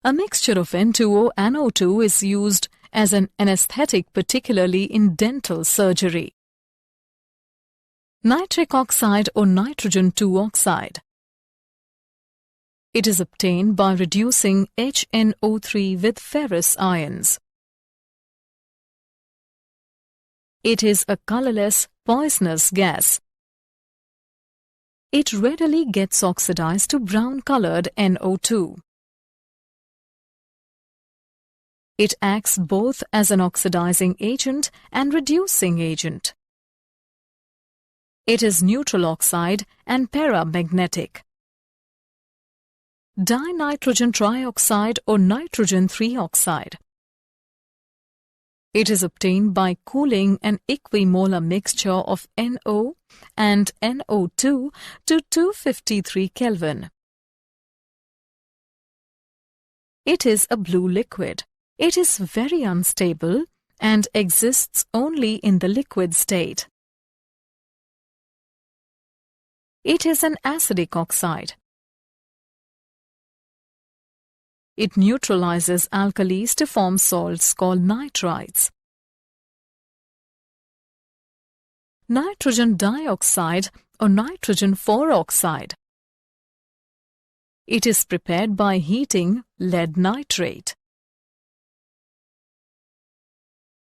A mixture of N2O and O2 is used as an anesthetic, particularly in dental surgery. Nitric oxide or nitrogen 2 oxide. It is obtained by reducing HNO3 with ferrous ions. It is a colorless, poisonous gas. It readily gets oxidized to brown-colored NO2. It acts both as an oxidizing agent and reducing agent. It is neutral oxide and paramagnetic. Dinitrogen trioxide or nitrogen 3 oxide. It is obtained by cooling an equimolar mixture of NO and NO2 to 253 Kelvin. It is a blue liquid. It is very unstable and exists only in the liquid state. It is an acidic oxide. It neutralizes alkalis to form salts called nitrites. Nitrogen dioxide or nitrogen 4 oxide. It is prepared by heating lead nitrate.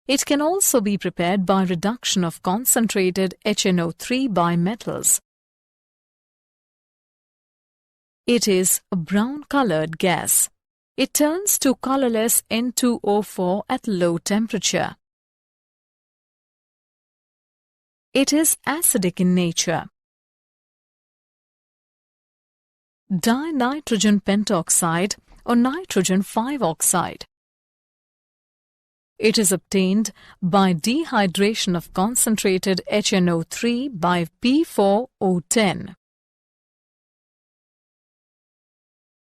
It can also be prepared by reduction of concentrated HNO3 by metals. It is a brown-colored gas. It turns to colorless N2O4 at low temperature. It is acidic in nature. Dinitrogen pentoxide or nitrogen 5 oxide. It is obtained by dehydration of concentrated HNO3 by P4O10.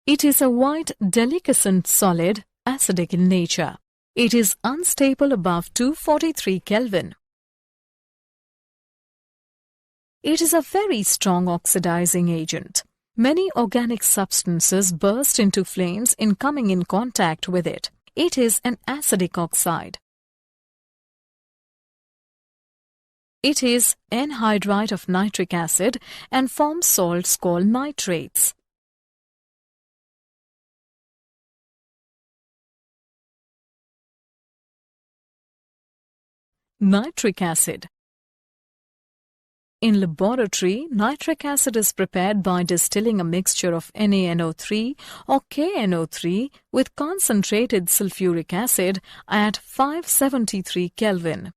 It is a white deliquescent solid, acidic in nature. It is unstable above 243 Kelvin. It is a very strong oxidizing agent. Many organic substances burst into flames in coming in contact with it. It is an acidic oxide. It is anhydride of nitric acid and forms salts called nitrates. Nitric acid. In laboratory, nitric acid is prepared by distilling a mixture of NaNO3 or KNO3 with concentrated sulfuric acid at 573 Kelvin.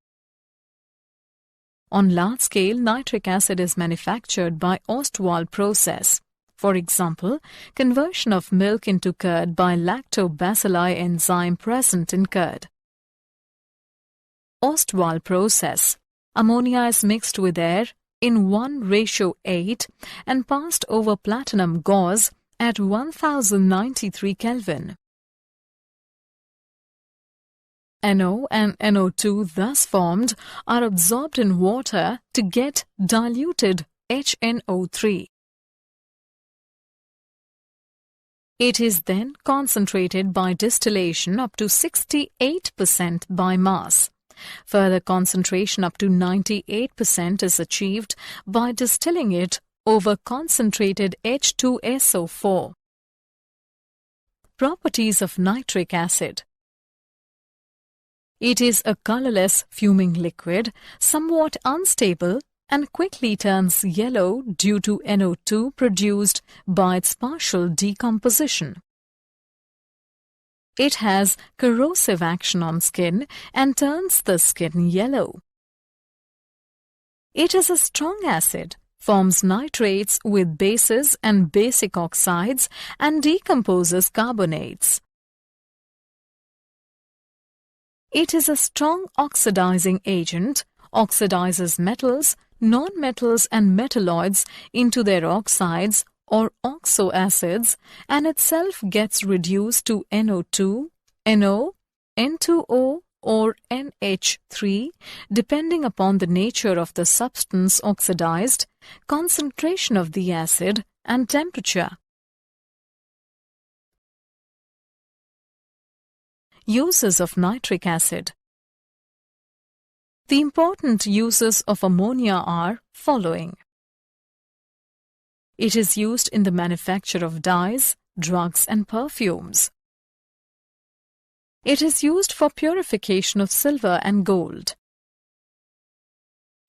On large scale, nitric acid is manufactured by Ostwald process. For example, conversion of milk into curd by lactobacilli enzyme present in curd. Ostwald process. Ammonia is mixed with air in 1:8 and passed over platinum gauze at 1093 Kelvin. NO and NO2 thus formed are absorbed in water to get diluted HNO3. It is then concentrated by distillation up to 68% by mass. Further concentration up to 98% is achieved by distilling it over concentrated H2SO4. Properties of nitric acid. It is a colorless fuming liquid, somewhat unstable, and quickly turns yellow due to NO2 produced by its partial decomposition. It has corrosive action on skin and turns the skin yellow. It is a strong acid, forms nitrates with bases and basic oxides, and decomposes carbonates. It is a strong oxidizing agent, oxidizes metals, nonmetals and metalloids into their oxides or oxoacids, and itself gets reduced to NO2, NO, N2O or NH3 depending upon the nature of the substance oxidized, concentration of the acid and temperature. Uses of nitric acid. The important uses of ammonia are following. It is used in the manufacture of dyes, drugs and perfumes. It is used for purification of silver and gold.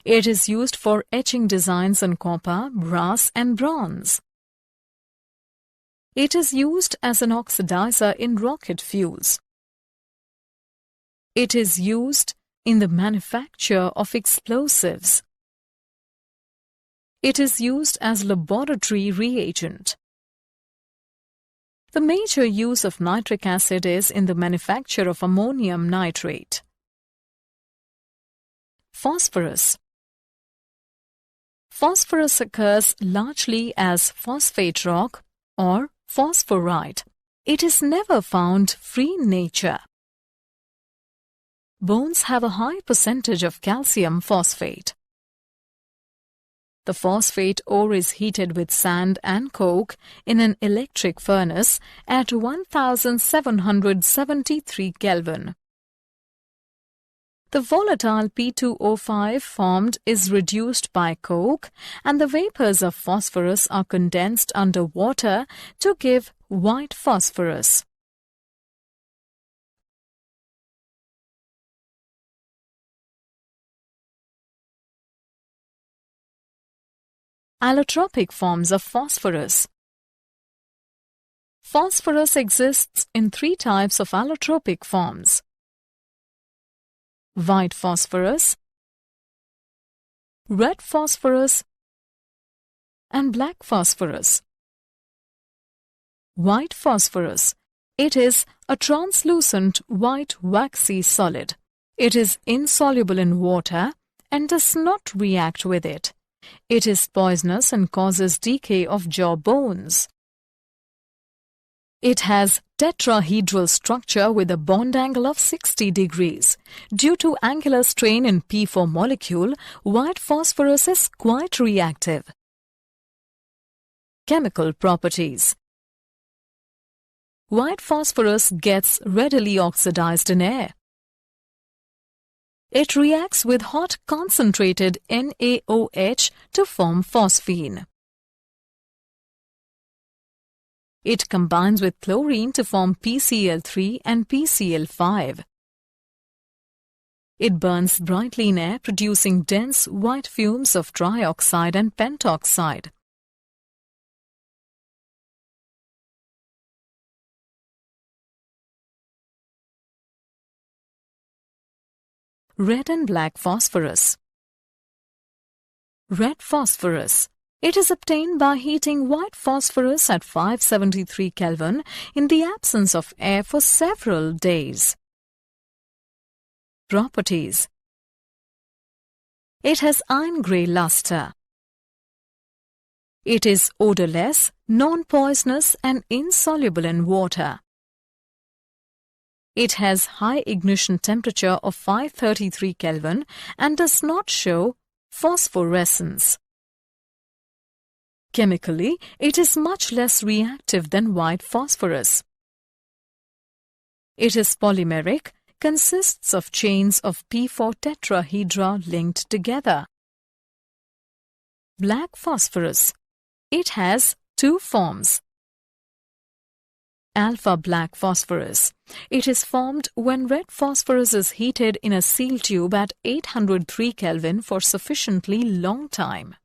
It is used for etching designs on copper, brass and bronze. It is used as an oxidizer in rocket fuels. It is used in the manufacture of explosives. It is used as laboratory reagent. The major use of nitric acid is in the manufacture of ammonium nitrate. Phosphorus. Phosphorus occurs largely as phosphate rock or phosphorite. It is never found free in nature. Bones have a high percentage of calcium phosphate. The phosphate ore is heated with sand and coke in an electric furnace at 1773 Kelvin. The volatile P2O5 formed is reduced by coke and the vapors of phosphorus are condensed under water to give white phosphorus. Allotropic forms of phosphorus. Phosphorus exists in 3 types of allotropic forms: white phosphorus, red phosphorus, and black phosphorus. White phosphorus. It is a translucent white waxy solid. It is insoluble in water and does not react with it. It is poisonous and causes decay of jaw bones. It has tetrahedral structure with a bond angle of 60 degrees. Due to angular strain in P4 molecule, white phosphorus is quite reactive. Chemical properties. White phosphorus gets readily oxidized in air. It reacts with hot concentrated NaOH to form phosphine. It combines with chlorine to form PCl3 and PCl5. It burns brightly in air, producing dense white fumes of trioxide and pentoxide. Red and black phosphorus. Red phosphorus. It is obtained by heating white phosphorus at 573 Kelvin in the absence of air for several days. Properties. It has iron-grey luster. It is odorless, non-poisonous and insoluble in water. It has high ignition temperature of 533 Kelvin and does not show phosphorescence. Chemically, it is much less reactive than white phosphorus. It is polymeric, consists of chains of P4 tetrahedra linked together. Black phosphorus. It has 2 forms. Alpha black phosphorus. It is formed when red phosphorus is heated in a seal tube at 803 Kelvin for sufficiently long time.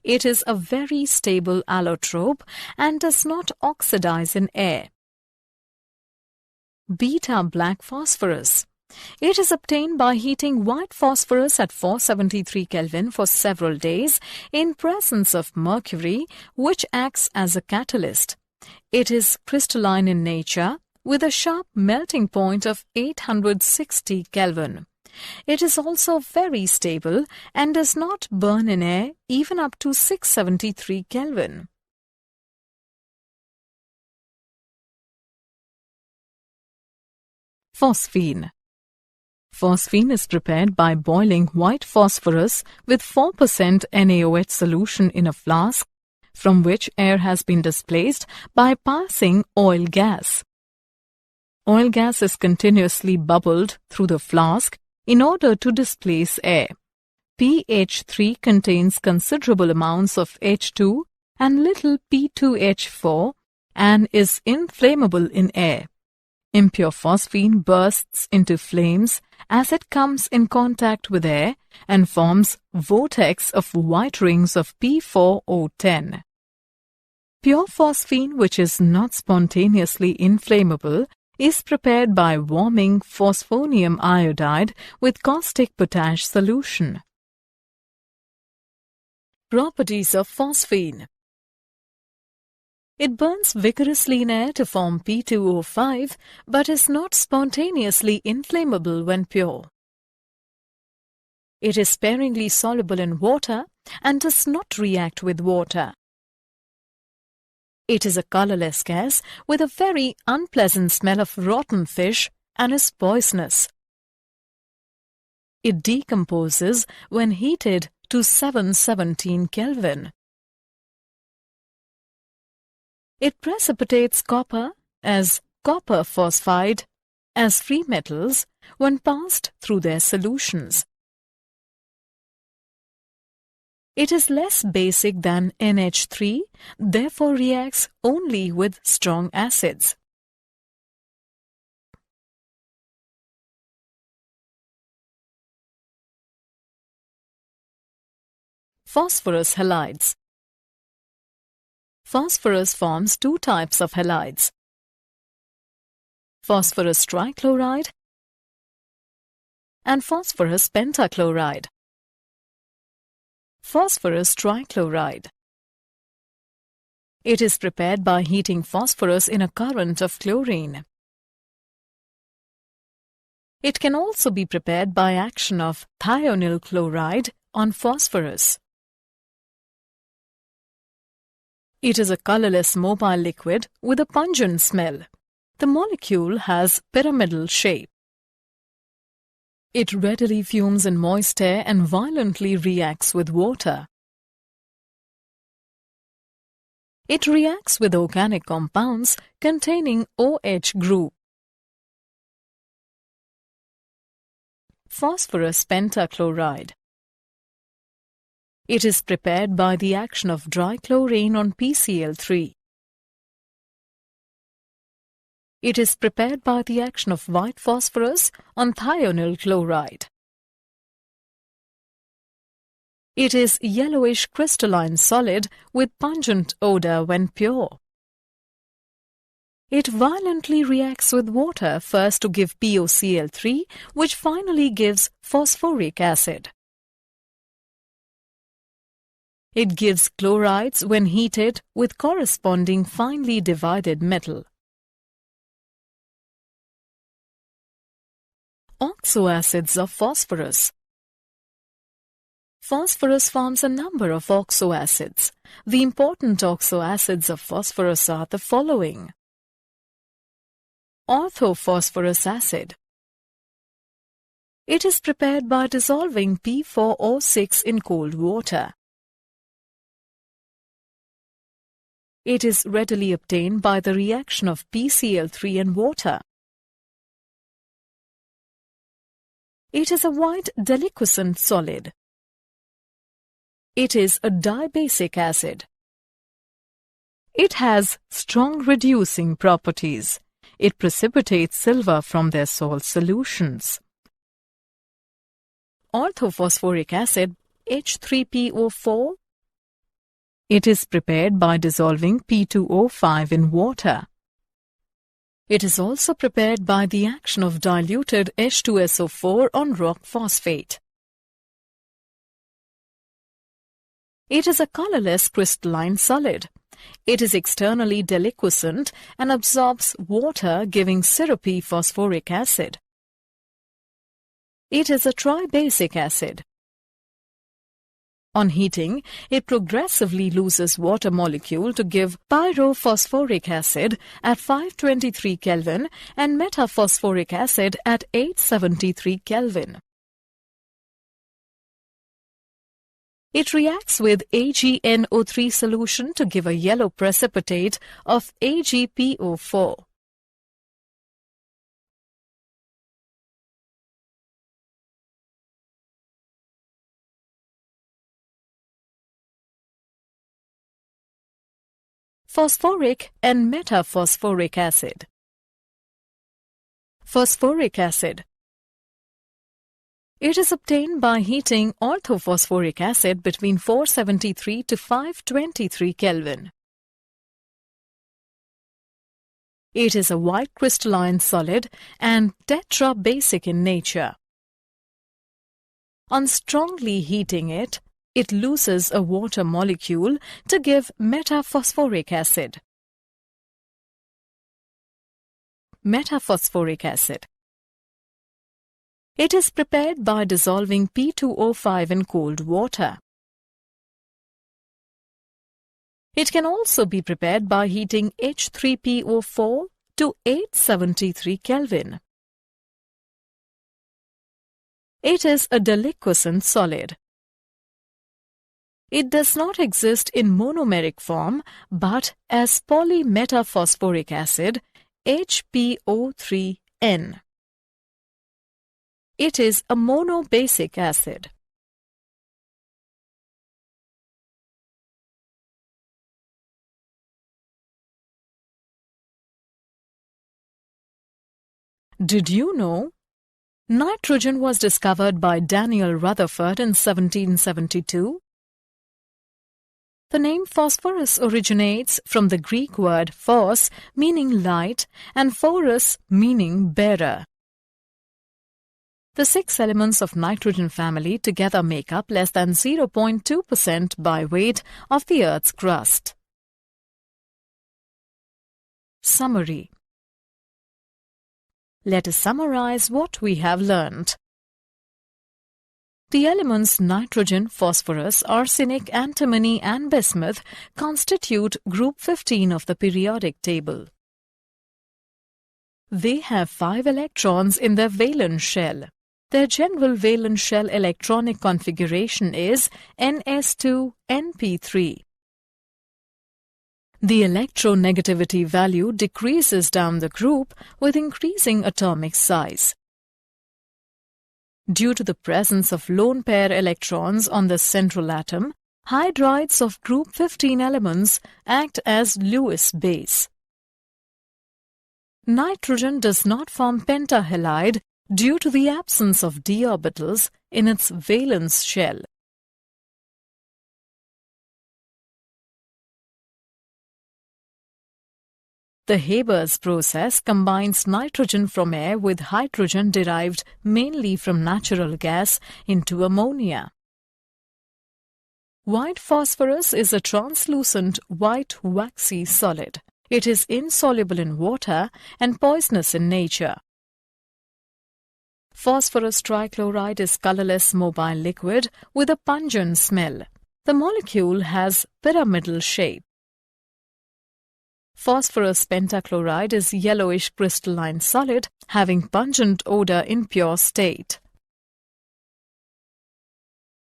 It is a very stable allotrope and does not oxidize in air. Beta black phosphorus. It is obtained by heating white phosphorus at 473 Kelvin for several days in presence of mercury, which acts as a catalyst. It is crystalline in nature with a sharp melting point of 860 Kelvin. It is also very stable and does not burn in air even up to 673 Kelvin. Phosphine. Phosphine is prepared by boiling white phosphorus with 4% NaOH solution in a flask from which air has been displaced by passing oil gas. Oil gas is continuously bubbled through the flask in order to displace air. pH3 contains considerable amounts of H2 and little P2H4 and is inflammable in air. Impure phosphine bursts into flames as it comes in contact with air and forms vortex of white rings of P4O10. Pure phosphine, which is not spontaneously inflammable, is prepared by warming phosphonium iodide with caustic potash solution. Properties of phosphine. It burns vigorously in air to form P2O5 but is not spontaneously inflammable when pure. It is sparingly soluble in water and does not react with water. It is a colorless gas with a very unpleasant smell of rotten fish and is poisonous. It decomposes when heated to 717 Kelvin. It precipitates copper as copper phosphide as free metals when passed through their solutions. It is less basic than NH3, therefore reacts only with strong acids. Phosphorus halides. Phosphorus forms two types of halides: phosphorus trichloride and phosphorus pentachloride. Phosphorus trichloride. It is prepared by heating phosphorus in a current of chlorine. It can also be prepared by action of thionyl chloride on phosphorus. It is a colorless mobile liquid with a pungent smell. The molecule has pyramidal shape. It readily fumes in moist air and violently reacts with water. It reacts with organic compounds containing OH group. Phosphorus pentachloride. It is prepared by the action of dichlorine on PCl3. It is prepared by the action of white phosphorus on thionyl chloride. It is yellowish crystalline solid with pungent odor when pure. It violently reacts with water first to give POCl3, which finally gives phosphoric acid. It gives chlorides when heated with corresponding finely divided metal. Oxoacids of phosphorus. Phosphorus forms a number of oxoacids. The important oxoacids of phosphorus are the following: orthophosphorus acid. It is prepared by dissolving P4O6 in cold water. It is readily obtained by the reaction of PCl3 and water. It is a white deliquescent solid. It is a dibasic acid. It has strong reducing properties. It precipitates silver from their salt solutions. Orthophosphoric acid, H3PO4. It is prepared by dissolving P2O5 in water. It is also prepared by the action of diluted H2SO4 on rock phosphate. It is a colorless crystalline solid. It is externally deliquescent and absorbs water, giving syrupy phosphoric acid. It is a tribasic acid. On heating, it progressively loses water molecule to give pyrophosphoric acid at 523 Kelvin and metaphosphoric acid at 873 Kelvin. It reacts with AgNO3 solution to give a yellow precipitate of AgPO4. phosphoric and metaphosphoric acid. Phosphoric acid. It is obtained by heating orthophosphoric acid between 473 to 523 Kelvin. It is a white crystalline solid and tetrabasic in nature. On strongly heating it, it loses a water molecule to give metaphosphoric acid. Metaphosphoric acid. It is prepared by dissolving P2O5 in cold water. It can also be prepared by heating H3PO4 to 873 Kelvin. It is a deliquescent solid. It does not exist in monomeric form but as polymetaphosphoric acid HPO3N. It is a monobasic acid. Did you know? Nitrogen was discovered by Daniel Rutherford in 1772. The name phosphorus originates from the Greek word phos, meaning light, and phorus, meaning bearer. The 6 elements of nitrogen family together make up less than 0.2% by weight of the Earth's crust. Summary. Let us summarize what we have learned. The elements nitrogen, phosphorus, arsenic, antimony and bismuth constitute group 15 of the periodic table. They have 5 electrons in their valence shell. Their general valence shell electronic configuration is Ns2Np3. The electronegativity value decreases down the group with increasing atomic size. Due to the presence of lone pair electrons on the central atom, hydrides of group 15 elements act as Lewis base. Nitrogen does not form pentahalide due to the absence of d orbitals in its valence shell. The Haber's process combines nitrogen from air with hydrogen derived mainly from natural gas into ammonia. White phosphorus is a translucent white waxy solid. It is insoluble in water and poisonous in nature. Phosphorus trichloride is colorless mobile liquid with a pungent smell. The molecule has pyramidal shape. Phosphorus pentachloride is yellowish crystalline solid having pungent odor in pure state.